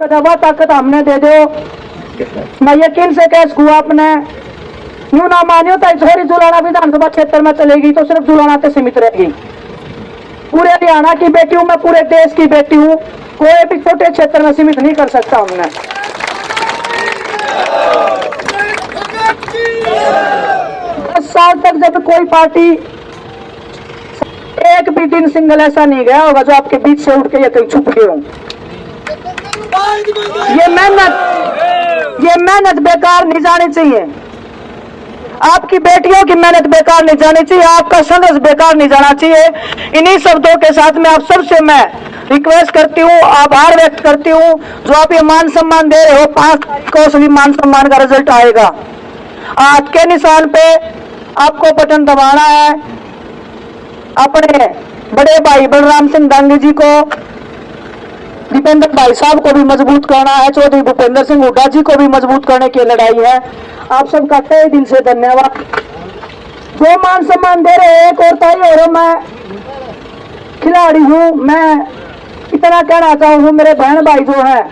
दवा ताकत हमने दे दो। मैं यकीन से कह सकूँ आपने यूं ना मानियो तो छोरी जुलाना विधानसभा क्षेत्र में चलेगी तो सिर्फ जुलाना से सीमित रहेगी। पूरे हरियाणा की बेटी हूँ मैं, पूरे देश की बेटी हूँ, कोई भी छोटे क्षेत्र में सीमित नहीं कर सकता हमने। 10 साल तक जब कोई पार्टी एक भी दिन सिंगल ऐसा नहीं गया होगा जो आपके बीच से उठ के या कहीं छुप गए हो। ये मेहनत बेकार नहीं जानी चाहिए। आपकी बेटियों की मेहनत बेकार नहीं जानी चाहिए, आपका संघर्ष बेकार नहीं जाना चाहिए। इन्हीं शब्दों के साथ में आप सबसे मैं रिक्वेस्ट करती हूँ, आभार व्यक्त करती हूँ जो आप ये मान सम्मान दे रहे हो। 5 तारीख को सभी मान सम्मान का रिजल्ट आएगा। आज के निशान पे आपको बटन दबाना है। अपने बड़े भाई बलराम सिंह दांगी जी को, दीपेंद्र भाई साहब को भी मजबूत करना है, चौधरी भूपेंद्र सिंह हुड्डा जी को भी मजबूत करने की लड़ाई है। आप सबका तहे दिल से धन्यवाद। जो मान सम्मान दे रहे एक और ताई और मैं खिलाड़ी हूँ। मैं इतना कहना चाहूँ मेरे बहन भाई जो है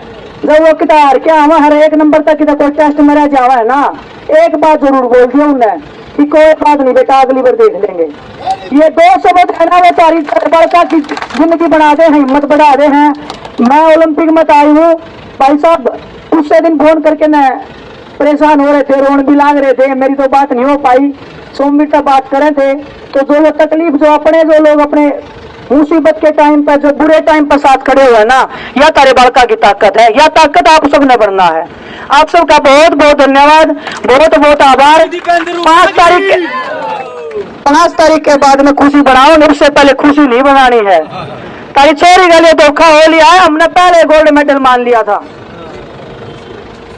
जब वो कितार क्या हुआ हर एक नंबर तक कोई टेस्ट में रह जावा है ना, एक बात जरूर बोल दिया उन्हें कि कोई बात नहीं बेटा अगली बार देख लेंगे। ये 2 शब्द है ना वो तारीख बड़का की जिंदगी बना दे हैं, हिम्मत बढ़ा दे हैं। मैं ओलंपिक में आई हूँ भाई साहब, उससे दिन फोन करके न परेशान हो रहे थे, रोन भी लाग रहे थे, मेरी तो बात नहीं हो पाई। सोमवीर तक बात करे थे तो जो तकलीफ जो लोग अपने मुसीबत के टाइम पर जो बुरे टाइम पर साथ खड़े हुए ना, यह तारे बालका की ताकत है। यह ताकत आप सब ने बढ़ना है। आप सबका बहुत बहुत धन्यवाद, बहुत बहुत आभार। 5 तारीख के बाद में खुशी बढ़ाओ, उससे पहले खुशी नहीं बनानी है। तारी छोरी के लिए धोखा हो लिया है, हमने पहले गोल्ड मेडल मान लिया था।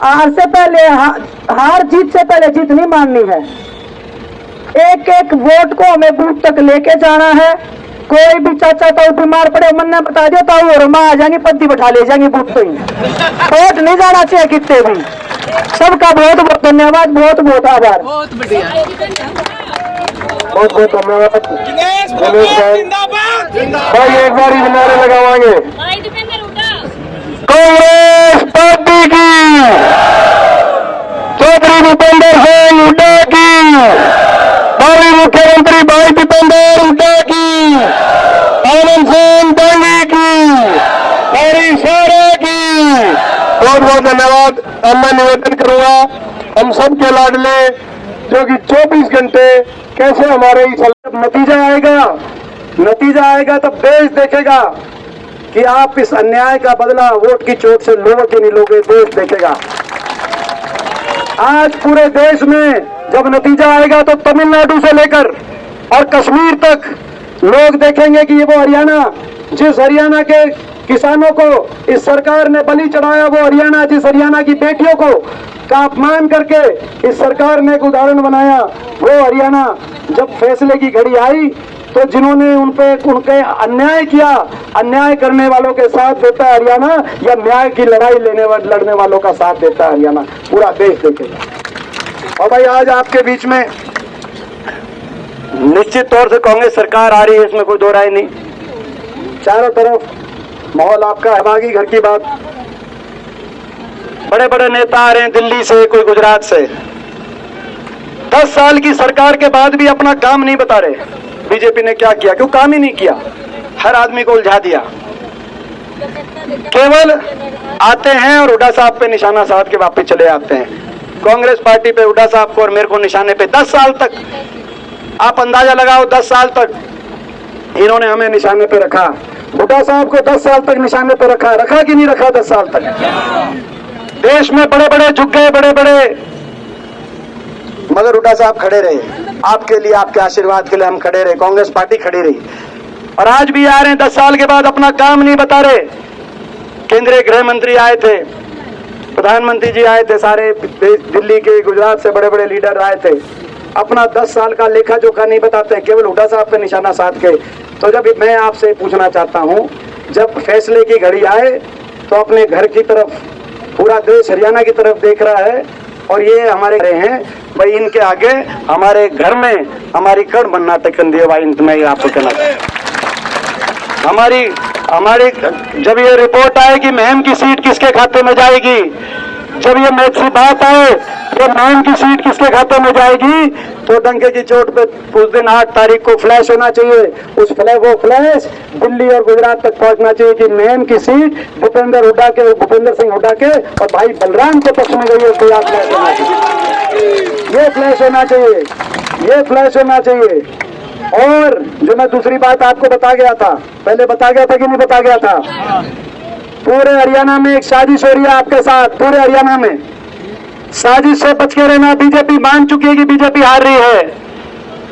हार से पहले हार जीत से पहले जीत नहीं माननी है। एक एक वोट को हमें बूथ तक लेके जाना है। कोई भी चाचा ताऊ बीमार पड़े मन ने बता दिया ताऊ और माँ आ जाएंगी, पत्ती बैठा ले जाएंगी बूथ पे ही। वोट नहीं जाना चाहिए कितने भी। सबका बहुत बहुत धन्यवाद, बहुत बहुत आभार। बहुत बढ़िया, बहुत बहुत धन्यवाद भाई। एक बार ही नारे लगावाएंगे कांग्रेस पार्टी की, चौधरी भूपेंद्र सिंह हुड्डा की, भावी मुख्यमंत्री भाई दीपेंद्र हुड्डा की, आनंद सिंह दांगी की, हरी सारा की। बहुत बहुत धन्यवाद। अब मैं निवेदन करूंगा हम सब के लाडले जो कि 24 घंटे कैसे हमारे नतीजा आएगा तब देश देखेगा कि आप इस अन्याय का बदला वोट की चोट से लोगों के नहीं लोगे, देश देखेगा। आज पूरे देश में जब नतीजा आएगा तो तमिलनाडु से लेकर और कश्मीर तक लोग देखेंगे कि ये वो हरियाणा, जिस हरियाणा के किसानों को इस सरकार ने बलि चढ़ाया, वो हरियाणा जिस हरियाणा की बेटियों को का अपमान करके इस सरकार ने एक उदाहरण बनाया, वो हरियाणा जब फैसले की घड़ी आई तो जिन्होंने उनके अन्याय किया, अन्याय करने वालों के साथ देता है हरियाणा, या न्याय की लड़ाई लड़ने वालों का साथ देता है हरियाणा, पूरा देश देखेगा। और भाई आज आपके बीच में निश्चित तौर से कांग्रेस सरकार आ रही है, इसमें कोई दो राय नहीं। चारों तरफ माहौल आपका है, बागी घर की बात। बड़े बड़े नेता आ रहे हैं दिल्ली से, कोई गुजरात से। 10 साल की सरकार के बाद भी अपना काम नहीं बता रहे। बीजेपी ने क्या किया? क्यों काम ही नहीं किया, हर आदमी को उलझा दिया। केवल आते हैं और हुड्डा साहब पे निशाना साध के वापस चले आते हैं। कांग्रेस पार्टी पे, हुड्डा साहब को और मेरे को निशाने पे 10 साल तक, आप अंदाजा लगाओ 10 साल तक इन्होंने हमें निशाने पे रखा। हुड्डा साहब को 10 साल तक निशाने पे रखा कि नहीं रखा? 10 साल तक देश में बड़े बड़े झुक गए, बड़े बड़े, मगर हुड्डा साहब खड़े रहे। आपके लिए, आपके आशीर्वाद के लिए हम खड़े रहे, कांग्रेस पार्टी खड़ी रही। और आज भी आ रहे हैं 10 साल के बाद, अपना काम नहीं बता रहे। केंद्रीय गृह मंत्री आए थे, प्रधानमंत्री जी आए थे, सारे दिल्ली के, गुजरात से बड़े बड़े लीडर आए थे, अपना 10 साल का लेखा जोखा नहीं बताते, केवल हुड्डा साहब पे निशाना साध के। तो जब मैं आपसे पूछना चाहता हूँ, जब फैसले की घड़ी आए तो अपने घर की तरफ, पूरा देश हरियाणा की तरफ देख रहा है, और ये हमारे हैं भाई, इनके आगे हमारे घर में हमारी कण बनना टेकन दिए भाई। मैं आपको कहना, हमारी हमारी जब ये रिपोर्ट आए कि महम की सीट किसके खाते में जाएगी, जब ये मैच बात आए कि महम की सीट किसके खाते में जाएगी, तो डंके की चोट पे उस दिन 8 तारीख को फ्लैश होना चाहिए। वो फ्लैश दिल्ली और गुजरात तक पहुंचना चाहिए कि महम की सीट भूपेंद्र सिंह हुड्डा के और भाई बलराम के पक्ष में गई है। तो याद फ्लैश होना चाहिए, ये फ्लैश होना चाहिए, ये फ्लैश होना चाहिए। और जो मैं दूसरी बात आपको बता गया था, पहले बता गया था कि नहीं बता गया था, पूरे हरियाणा में एक साजिश हो रही है आपके साथ। पूरे हरियाणा में साजिश से बच के रहना। बीजेपी मान चुकी है कि बीजेपी हार रही है,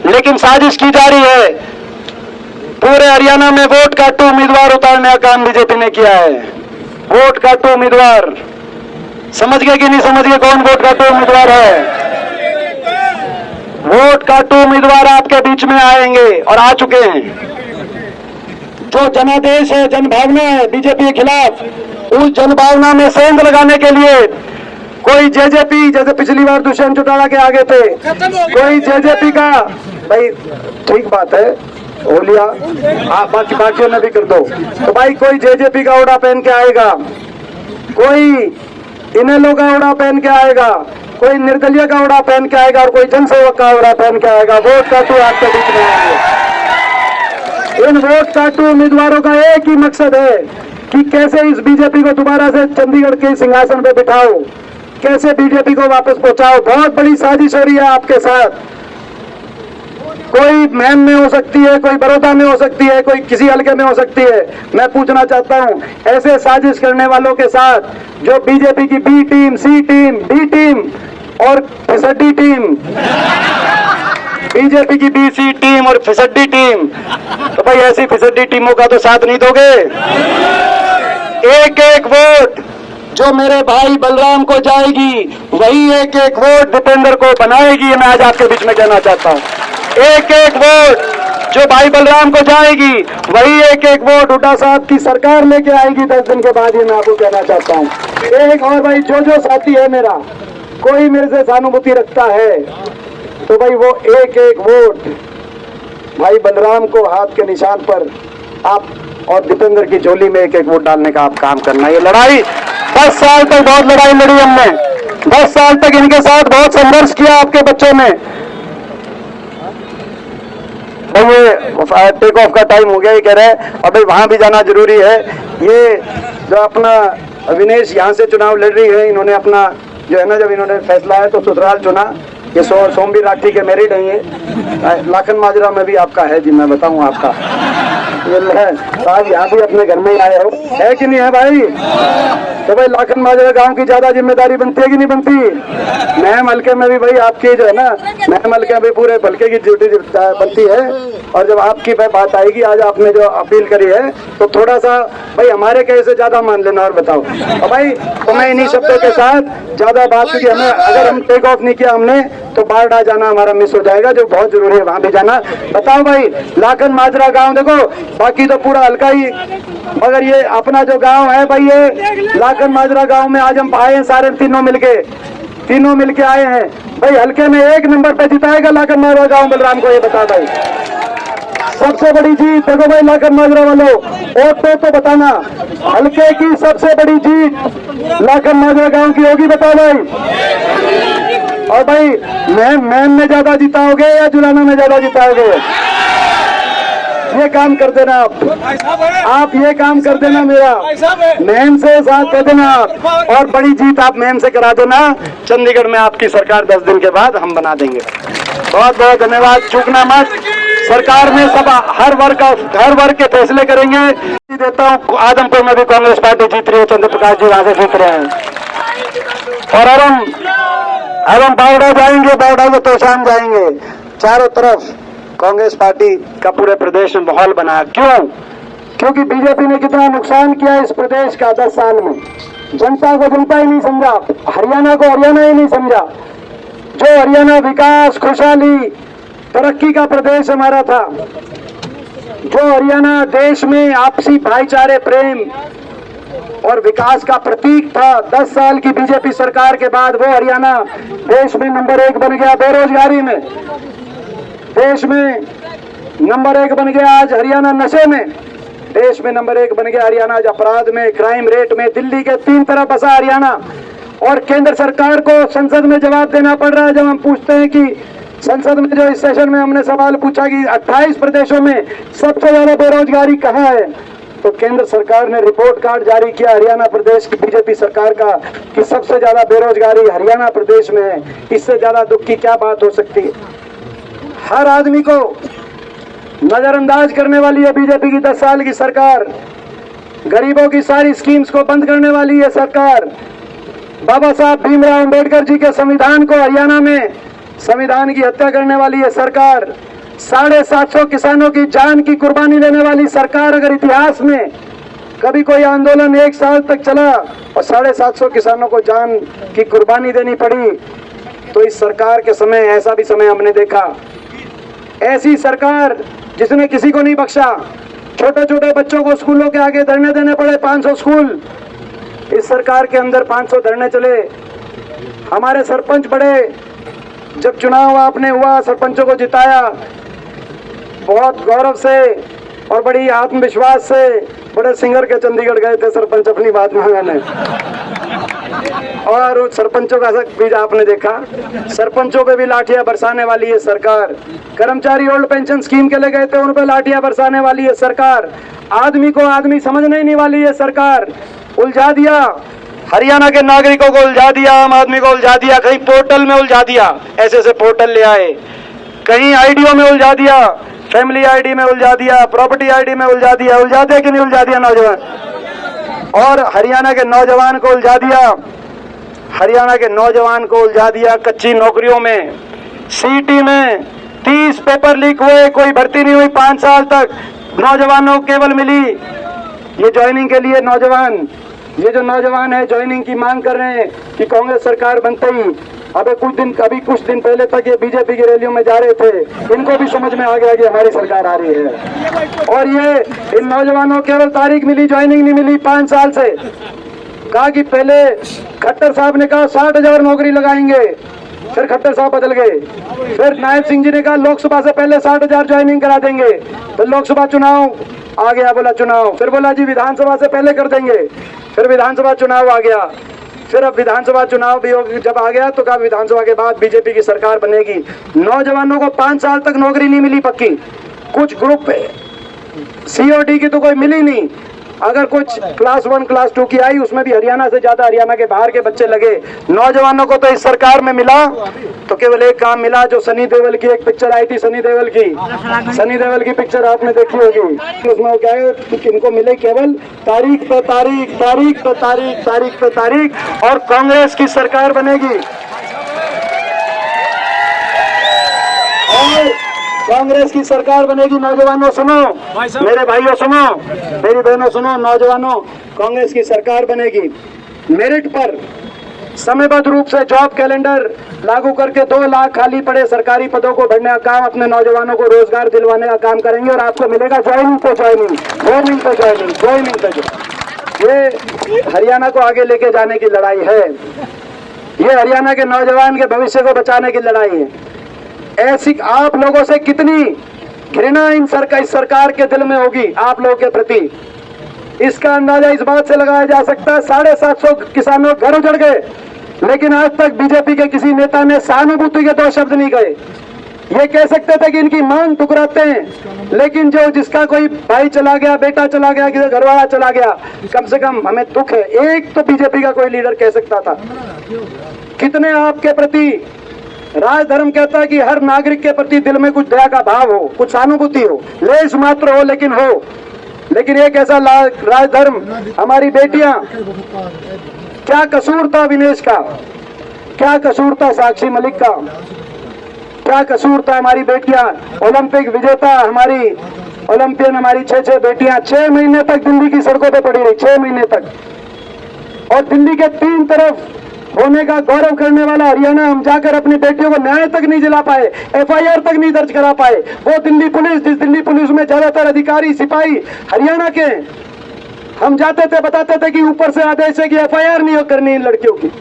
लेकिन साजिश की जा रही है। पूरे हरियाणा में वोट काटू उम्मीदवार उतारने का काम बीजेपी ने किया है। वोट काटू उम्मीदवार, समझ गए कि नहीं समझ गए कौन वोट काटू उम्मीदवार है? वोट काटू उम्मीदवार आपके बीच में आएंगे और आ चुके हैं। जो जनादेश है, जनभावना है बीजेपी के खिलाफ, उस जनभावना में सेंध लगाने के लिए कोई जेजेपी, जैसे पिछली बार दुष्यंत चौटाला के आगे थे, कोई जेजेपी का, भाई ठीक बात है हो लिया, बाकियों ने भी कर दो, तो भाई कोई जेजेपी का ओढ़ा पहन के आएगा, कोई इनेलो का ओढ़ा पहन के आएगा, कोई निर्दलीय का ओढ़ा पहन के आएगा और कोई जनसेवक का ओढ़ा पहन के आएगा। वोट काटू आपके बीच में आएंगे। इन वोट काटू उम्मीदवारों का एक ही मकसद है कि कैसे इस बीजेपी को दोबारा से चंडीगढ़ के सिंहासन पे बिठाओ, कैसे बीजेपी को वापस पहुंचाओ। बहुत बड़ी साजिश हो रही है आपके साथ। कोई महम में हो सकती है, कोई बड़ौदा में हो सकती है, कोई किसी हल्के में हो सकती है। मैं पूछना चाहता हूं, ऐसे साजिश करने वालों के साथ जो बीजेपी की बी टीम, सी टीम, डी टीम और फिसड्डी टीम, बीजेपी की बी सी टीम और फिसड्डी टीम, तो भाई ऐसी फिसड्डी टीमों का तो साथ नहीं दोगे। एक एक वोट जो मेरे भाई बलराम को जाएगी, वही एक एक वोट दीपेंद्र को बनाएगी। मैं आज आपके बीच में कहना चाहता हूं, एक एक वोट जो भाई बलराम को जाएगी, वही एक एक वोट हुड्डा साहब की सरकार लेके आएगी 10 दिन के बाद। ये मैं आपको कहना चाहता हूं। एक और भाई, जो साथी है मेरा, कोई मेरे से सहानुभूति रखता है, तो भाई वो एक एक वोट भाई बलराम को हाथ के निशान पर आप और दीपेंद्र की झोली में एक एक वोट डालने का आप काम करना। ये लड़ाई 10 साल तक बहुत लड़ाई लड़ी हमने, 10 साल तक इनके साथ बहुत संघर्ष किया आपके बच्चों ने। ये टेक ऑफ का टाइम हो गया, ये कह रहे हैं अभी वहां भी जाना जरूरी है। ये जो अपना अविनेश यहाँ से चुनाव लड़ रही है, इन्होंने अपना जो है ना, जब इन्होंने फैसला है तो ससुराल चुना। ये सोमवीर राठी के मैरिड है, ये लाखन माजरा में भी आपका है जी, मैं बताऊं आपका ये है साहब, यहाँ भी अपने घर में ही आए हो, है कि नहीं है भाई? तो भाई लाखन माजरा गांव की ज्यादा जिम्मेदारी बनती है कि नहीं बनती? महम हल्के में भी भाई आपकी जो है ना, महम हल्के में भी पूरे हल्के की ड्यूटी बनती है। और जब आपकी बात आएगी, आज आपने जो अपील करी है, तो थोड़ा सा भाई हमारे कहे से ज्यादा मान लेना और बताओ। और भाई तो मैं इन्हीं शब्दों के साथ ज्यादा बात, क्योंकि हमें अगर हम टेक ऑफ नहीं किया हमने, तो बारडा जाना हमारा मिस हो जाएगा, जो बहुत जरूरी है, वहां भी जाना। बताओ भाई, लाखन माजरा गांव देखो, बाकी तो पूरा हल्का ही, मगर ये अपना जो गांव है भाई, ये लाखन माजरा गांव में आज हम आए हैं, सारे तीनों मिलके आए हैं भाई। हल्के में 1 नंबर पे जिताएगा लाखन माजरा गांव बलराम को, ये बता भाई। सबसे बड़ी जीत देखो भाई लाखन माजरा वालों, वोट तो बताना, हल्के की सबसे बड़ी जीत लाखन माजरा गांव की होगी, बताओ भाई। और भाई मैम में ज्यादा जिताओगे या जुलाना में ज्यादा जिताओगे? ये काम कर देना आप ये काम कर देना, मेरा मैम से साथ कर देना आप, और बड़ी जीत आप मैम से करा देना। चंडीगढ़ में आपकी सरकार 10 दिन के बाद हम बना देंगे। बहुत बहुत धन्यवाद, चूकना मत। सरकार में सब हर वर्ग के फैसले करेंगे। देता हूँ, आदमपुर में भी कांग्रेस पार्टी जीत रही है, चंद्र प्रकाश जी वहां से जीत रहे हैं। और अब हम बावड़ा जाएंगे, बावड़ा को तोशान जाएंगे। चारों तरफ कांग्रेस पार्टी का पूरे प्रदेश में माहौल बना। क्यों? क्योंकि बीजेपी ने कितना नुकसान किया इस प्रदेश का 10 साल में। जनता को जनता ही नहीं समझा, हरियाणा को हरियाणा ही नहीं समझा। जो हरियाणा विकास, खुशहाली, तरक्की का प्रदेश हमारा था, जो हरियाणा देश में आपसी भाईचारे, प्रेम और विकास का प्रतीक था, 10 साल की बीजेपी सरकार के बाद वो हरियाणा देश में नंबर 1 बन गया। बेरोजगारी में देश में नंबर 1 बन गया आज हरियाणा। नशे में देश में नंबर 1 बन गया हरियाणा। आज अपराध में, क्राइम रेट में दिल्ली के 3 तरफ बसा हरियाणा। और केंद्र सरकार को संसद में जवाब देना पड़ रहा है जब हम पूछते हैं कि संसद में जो इस सेशन में हमने सवाल पूछा कि 28 प्रदेशों में सबसे ज्यादा बेरोजगारी कहाँ है, तो केंद्र सरकार ने रिपोर्ट कार्ड जारी किया हरियाणा प्रदेश की बीजेपी सरकार का कि सबसे ज्यादा बेरोजगारी हरियाणा प्रदेश में है। इससे ज्यादा दुख की क्या बात हो सकती है। हर आदमी को नजरअंदाज करने वाली है बीजेपी की 10 साल की सरकार। गरीबों की सारी स्कीम्स को बंद करने वाली है सरकार। बाबा साहब भीमराव अंबेडकर जी के संविधान को हरियाणा में संविधान की हत्या करने वाली है सरकार। 750 किसानों की जान की कुर्बानी लेने वाली सरकार। अगर इतिहास में कभी कोई आंदोलन 1 साल तक चला और 750 किसानों को जान की कुर्बानी देनी पड़ी, तो इस सरकार के समय ऐसा भी समय हमने देखा। ऐसी सरकार जिसने किसी को नहीं बख्शा। छोटे छोटे बच्चों को स्कूलों के आगे धरने देने पड़े, 500 स्कूल। इस सरकार के अंदर 500 धरने चले। हमारे सरपंच बड़े, जब चुनाव आपने हुआ, सरपंचों को जिताया, बहुत गौरव से और बड़ी आत्मविश्वास से बड़े सिंगर के चंडीगढ़ गए थे सरपंच अपनी बात मांगने। और उस सरपंचों का भी आपने देखा, सरपंचों पे भी लाठियां बरसाने वाली है सरकार। कर्मचारी ओल्ड पेंशन स्कीम के लिए गए थे, उन पे लाठियां बरसाने वाली है सरकार। आदमी को आदमी समझने ही नहीं वाली है सरकार। उलझा दिया हरियाणा के नागरिकों को, उलझा दिया आम आदमी को, उलझा दिया। कहीं पोर्टल में उलझा दिया, ऐसे ऐसे पोर्टल ले आए। कहीं आईडीओ में उलझा दिया, फैमिली आईडी में उलझा दिया, प्रॉपर्टी आईडी में उलझा दिया। उलझा दिया कि नहीं उलझा दिया नौजवान? और हरियाणा के नौजवान को उलझा दिया, हरियाणा के नौजवान को उलझा दिया कच्ची नौकरियों में। सीटी में 30 पेपर लीक हुए, कोई भर्ती नहीं हुई 5 साल तक। नौजवानों को केवल मिली ये ज्वाइनिंग के लिए नौजवान। ये जो नौजवान है ज्वाइनिंग की मांग कर रहे हैं कि कांग्रेस सरकार बनते ही, अभी कुछ दिन पहले तक ये बीजेपी की रैलियों में जा रहे थे, इनको भी समझ में आ गया कि हमारी सरकार आ रही है। और ये इन नौजवानों को केवल तारीख मिली, ज्वाइनिंग नहीं मिली 5 साल से। कहा कि पहले खट्टर साहब ने कहा 60,000 नौकरी लगाएंगे, फिर खट्टर साहब बदल गए। फिर नायब सिंह जी ने कहा लोकसभा से पहले 60,000 ज्वाइनिंग करा देंगे, तो लोकसभा चुनाव आ गया, बोला चुनाव। फिर बोला जी विधानसभा से पहले कर देंगे, फिर विधानसभा चुनाव आ गया। फिर अब विधानसभा चुनाव भी जब आ गया तो कहा विधानसभा के बाद बीजेपी की सरकार बनेगी। नौजवानों को 5 साल तक नौकरी नहीं मिली पक्की। कुछ ग्रुप सीओडी की तो कोई मिली नहीं। अगर कुछ क्लास 1 क्लास 2 की आई, उसमें भी हरियाणा से ज्यादा हरियाणा के बाहर के बच्चे लगे। नौजवानों को तो इस सरकार में मिला तो केवल एक काम मिला, जो सनी देओल की एक पिक्चर आई थी, सनी देओल की पिक्चर आपने देखी होगी। उसमें वो क्या है, इनको मिले केवल तारीख पे तारीख, तारीख पे तारीख, तारीख पे तारीख, और कांग्रेस की सरकार बनेगी। और कांग्रेस की सरकार बनेगी। नौजवानों सुनो, मेरे भाइयों सुनो, मेरी बहनों सुनो, नौजवानों, कांग्रेस की सरकार बनेगी। मेरिट पर समयबद्ध रूप से जॉब कैलेंडर लागू करके 2 लाख खाली पड़े सरकारी पदों को भरने का काम, अपने नौजवानों को रोजगार दिलवाने का काम करेंगे। और आपको मिलेगा ज्वाइनिंग पे ज्वाइनिंग, ज्वाइनिंग पे ज्वाइनिंग, ज्वाइनिंग पे। ये हरियाणा को आगे लेके जाने की लड़ाई है। ये हरियाणा के नौजवान के भविष्य को बचाने की लड़ाई है। ऐसी आप लोगों से कितनी घृणा इस सरकार के दिल में होगी आप लोगों के प्रति, इसका अंदाजा इस बात से लगाया जा सकता है। 750 किसानों घर उजड़ गए, लेकिन आज तक बीजेपी के किसी नेता ने सहानुभूति के 2 शब्द नहीं कहे। ये कह सकते थे कि इनकी मांग ठुकराते हैं, लेकिन जिसका कोई भाई चला गया, बेटा चला गया, किसी घरवाला चला गया, कम से कम हमें दुख है। एक तो बीजेपी का कोई लीडर कह सकता था। कितने आपके प्रति राजधर्म कहता है कि हर नागरिक के प्रति दिल में कुछ दया का भाव हो, कुछ सहानुभूति हो, लेस मात्र हो, लेकिन हो। लेकिन एक ऐसा राजधर्म, हमारी बेटियां, क्या कसूर था विनेश का, क्या कसूर था साक्षी मलिक का, क्या कसूर था हमारी बेटियां, ओलंपिक विजेता हमारी ओलंपियन, हमारी 6 बेटियां 6 महीने तक दिल्ली की सड़कों पे पड़ी रही, 6 महीने तक। और दिल्ली के 3 तरफ होने का गौरव करने वाला हरियाणा, हम जाकर अपनी बेटियों को न्याय तक नहीं दिला पाए, एफआईआर तक नहीं दर्ज करा पाए। वो दिल्ली पुलिस, जिस दिल्ली पुलिस में ज्यादातर अधिकारी सिपाही हरियाणा के, हम जाते थे बताते थे कि ऊपर से आदेश है कि एफआईआर नहीं करनी इन लड़कियों की,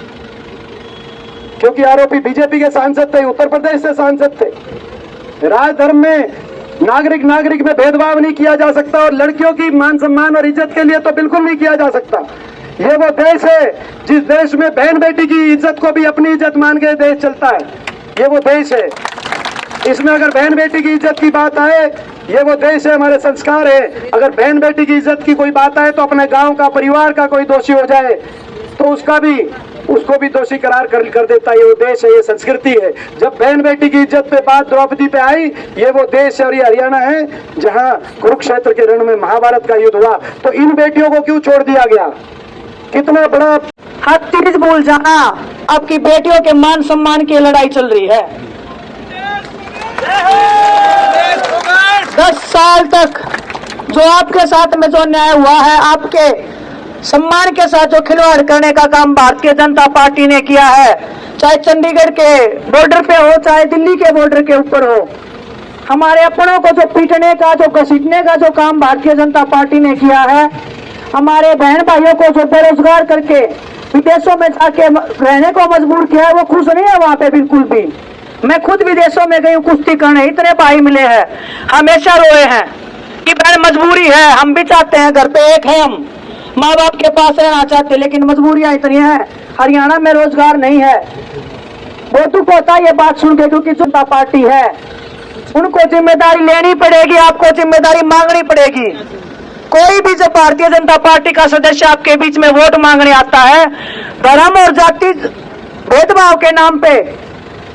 क्योंकि आरोपी बीजेपी के सांसद थे, उत्तर प्रदेश से सांसद थे। राजधर्म में नागरिक नागरिक में भेदभाव नहीं किया जा सकता और लड़कियों की मान सम्मान और इज्जत के लिए तो बिल्कुल नहीं किया जा सकता। ये वो देश है जिस देश में बहन बेटी की इज्जत को भी अपनी इज्जत मान के देश चलता है। ये वो देश है, इसमें अगर बहन बेटी की इज्जत की बात आए, ये वो देश है, हमारे संस्कार है। अगर बहन बेटी की इज्जत की कोई बात आए तो अपने गांव का परिवार का कोई दोषी हो जाए तो उसको भी दोषी करार कर देता है। ये वो देश है, ये संस्कृति है। जब बहन बेटी की इज्जत पे बात द्रौपदी पे आई, ये वो देश है और ये हरियाणा है जहां कुरुक्षेत्र के रण में महाभारत का युद्ध हुआ। तो इन बेटियों को क्यों छोड़ दिया गया? कितना बड़ा हर चीज भूल जाना, आपकी बेटियों के मान सम्मान की लड़ाई चल रही है। 10 साल तक जो आपके साथ में जो अन्याय हुआ है, आपके सम्मान के साथ जो खिलवाड़ करने का काम भारतीय जनता पार्टी ने किया है, चाहे चंडीगढ़ के बॉर्डर पे हो, चाहे दिल्ली के बॉर्डर के ऊपर हो, हमारे अपनों को जो पीटने का, जो घसीटने का जो काम भारतीय जनता पार्टी ने किया है, हमारे बहन भाइयों को जो बेरोजगार करके विदेशों में जाके रहने को मजबूर किया है, वो खुश नहीं है वहां पे बिल्कुल भी। मैं खुद विदेशों में गई हूँ कुश्ती करने, इतने भाई मिले हैं, हमेशा रोए हैं कि बहन मजबूरी है, हम भी चाहते हैं, घर पे एक है, हम माँ बाप के पास रहना चाहते, लेकिन मजबूरियां इतनी हैं, हरियाणा में रोजगार नहीं है। बहुत दुख होता है ये बात सुन के, क्योंकि जनता पार्टी है, उनको जिम्मेदारी लेनी पड़ेगी, आपको जिम्मेदारी मांगनी पड़ेगी। कोई भी जब भारतीय जनता पार्टी का सदस्य आपके बीच में वोट मांगने आता है, धर्म और जाति भेदभाव के नाम पे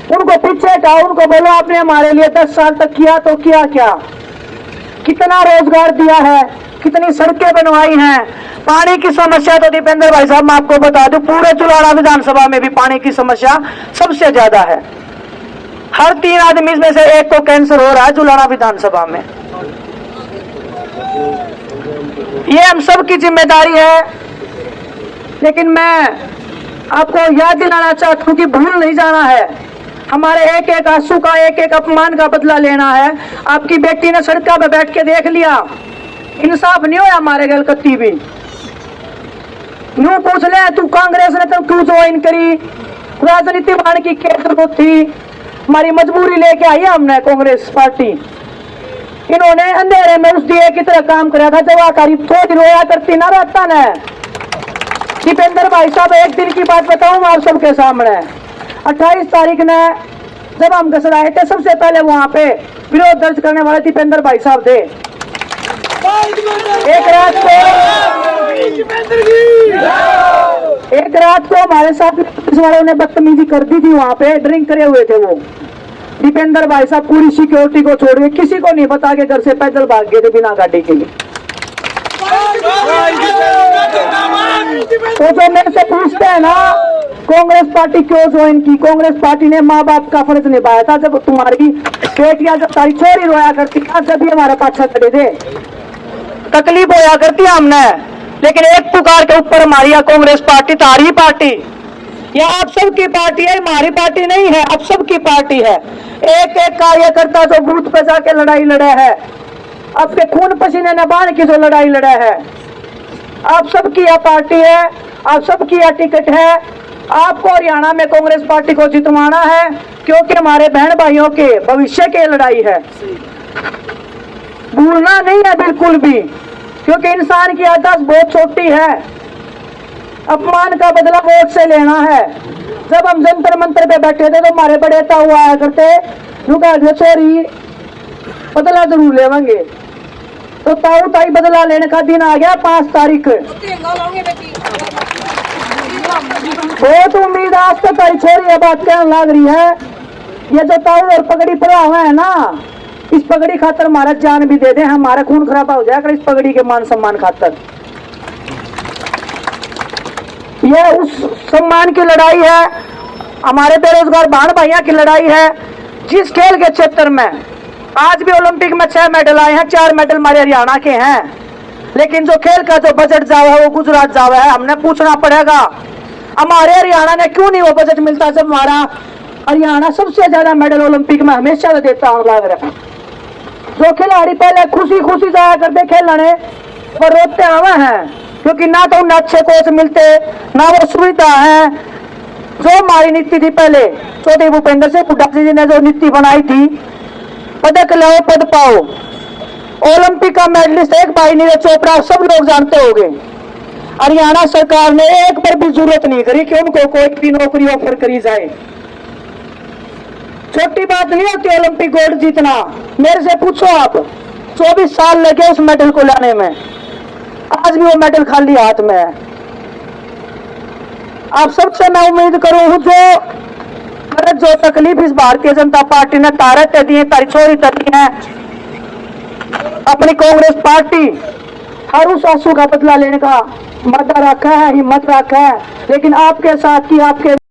उनको पीछे हटाओ, उनको बोलो आपने हमारे लिए 10 साल तक किया तो किया क्या, कितना रोजगार दिया है, कितनी सड़कें बनवाई हैं। पानी की समस्या तो दीपेंद्र भाई साहब मैं आपको बता दूं, पूरे चुलाड़ा विधानसभा में भी पानी की समस्या सबसे ज्यादा है। हर 3 आदमी में से एक को कैंसर हो रहा है चुलाड़ा विधानसभा में। ये हम सब की जिम्मेदारी है, लेकिन मैं आपको याद दिलाना चाहता हूं कि भूल नहीं जाना है। हमारे एक एक आंसू का, एक एक अपमान का बदला लेना है। आपकी बेटी ने सड़क पे बैठ के देख लिया, इंसाफ नहीं हुआ हमारे गल कत्ती भी। यूं पूछ ले, तू कांग्रेस ने तो क्यों ज्वाइन करी, राजनीति बढ़ाने की क्या जरूरत थी? हमारी मजबूरी लेके आई हमने कांग्रेस पार्टी। इन्होंने अंधेरे में उस दिए की तरह काम कराया था, जब आकारी थोड़ी रोया करती ना रहता न। दीपेंद्र भाई साहब, एक दिन की बात बताऊं आप सबके सामने, 28 तारीख ने जब हम घसराए थे, सबसे पहले वहां पे विरोध दर्ज करने वाले दीपेंद्र भाई साहब थे। एक रात को हमारे साथ पुलिस वालों ने बदतमीजी कर दी थी, वहां पे ड्रिंक करे हुए थे वो। दीपेंद्र भाई साहब पूरी सिक्योरिटी को छोड़ के किसी को नहीं बता के घर से पैदल भाग गए थे बिना गाड़ी के लिए। तो जो मेरे से पूछते हैं ना कांग्रेस पार्टी क्यों ज्वाइन की, कांग्रेस पार्टी ने माँ बाप का फर्ज निभाया था। जब तुम्हारी बेटियां, जब तारी छोरी रोया करती था, जब भी हमारे पाछा खड़े थे, तकलीफ होया करती हमने, लेकिन एक पुकार के ऊपर हमारी कांग्रेस पार्टी तारी पार्टी, यह आप सबकी पार्टी है, हमारी पार्टी नहीं है, आप सबकी पार्टी है। एक एक कार्यकर्ता जो बूथ पे जाके लड़ाई लड़े है, आपके खून पसीने ने बांध की जो लड़ाई लड़े है, आप सबकी यह पार्टी है, आप सबकी यह टिकट है। आपको हरियाणा में कांग्रेस पार्टी को जितवाना है, क्योंकि हमारे बहन भाइयों के भविष्य की लड़ाई है। भूलना नहीं है बिल्कुल भी, क्योंकि इंसान की याददाश्त बहुत छोटी है। अपमान का बदला वोट से लेना है। जब हम जंतर मंतर पे बैठे थे तो हमारे बड़े ताऊ आया करते, छोरी बदला जरूर लेवेंगे। तो ताऊ ताई बदला लेने का दिन आ गया 5 तारीख। बहुत उम्मीद आज तक तारी छोरी ये बात कहने लग रही है, ये जो ताऊ और पगड़ी पड़ा हुआ है ना, इस पगड़ी खातर हमारा जान भी दे दे, हमारा खून खराब हो जाएगा इस पगड़ी के मान सम्मान खातर। यह उस सम्मान की लड़ाई है, हमारे बेरोजगार बहन भाइयों की लड़ाई है। जिस खेल के क्षेत्र में आज भी ओलंपिक में 6 मेडल आए हैं, 4 मेडल हमारे हरियाणा के हैं, लेकिन जो खेल का जो बजट जावा है वो गुजरात जावा है। हमने पूछना पड़ेगा हमारे हरियाणा ने क्यों नहीं वो बजट मिलता, जब हमारा हरियाणा सबसे ज्यादा मेडल ओलंपिक में हमेशा देता हूं लग रहा है। जो खिलाड़ी पहले खुशी खुशी जाया करते खेलने, वो रोते आवे हैं, क्योंकि ना तो उन्हें अच्छे कोच मिलते, ना वो सुविधा है। जो हमारी नीति थी पहले, चौधरी भूपेंद्र सिंह हुड्डा जी ने जो नीति बनाई थी, पदक लाओ पद पाओ। ओलंपिक का मेडलिस्ट एक भाई नीरज चोपड़ा सब लोग जानते होंगे। हरियाणा सरकार ने एक बार भी जरूरत नहीं करी कि उनको कोई भी नौकरी ऑफर करी जाए। छोटी बात नहीं होती ओलंपिक गोल्ड जीतना। मेरे से पूछो आप, 24 साल लगे उस मेडल को लाने में, आज भी वो मेडल खाली हाथ में है। आप सबसे मैं उम्मीद करूं जो तकलीफ इस भारतीय जनता पार्टी ने तारत दी है, तारी छोरी तरी है, अपनी कांग्रेस पार्टी हर उस आंसू का बदला लेने का मद्दा रखा है, हिम्मत रखा है, लेकिन आपके साथ ही आपके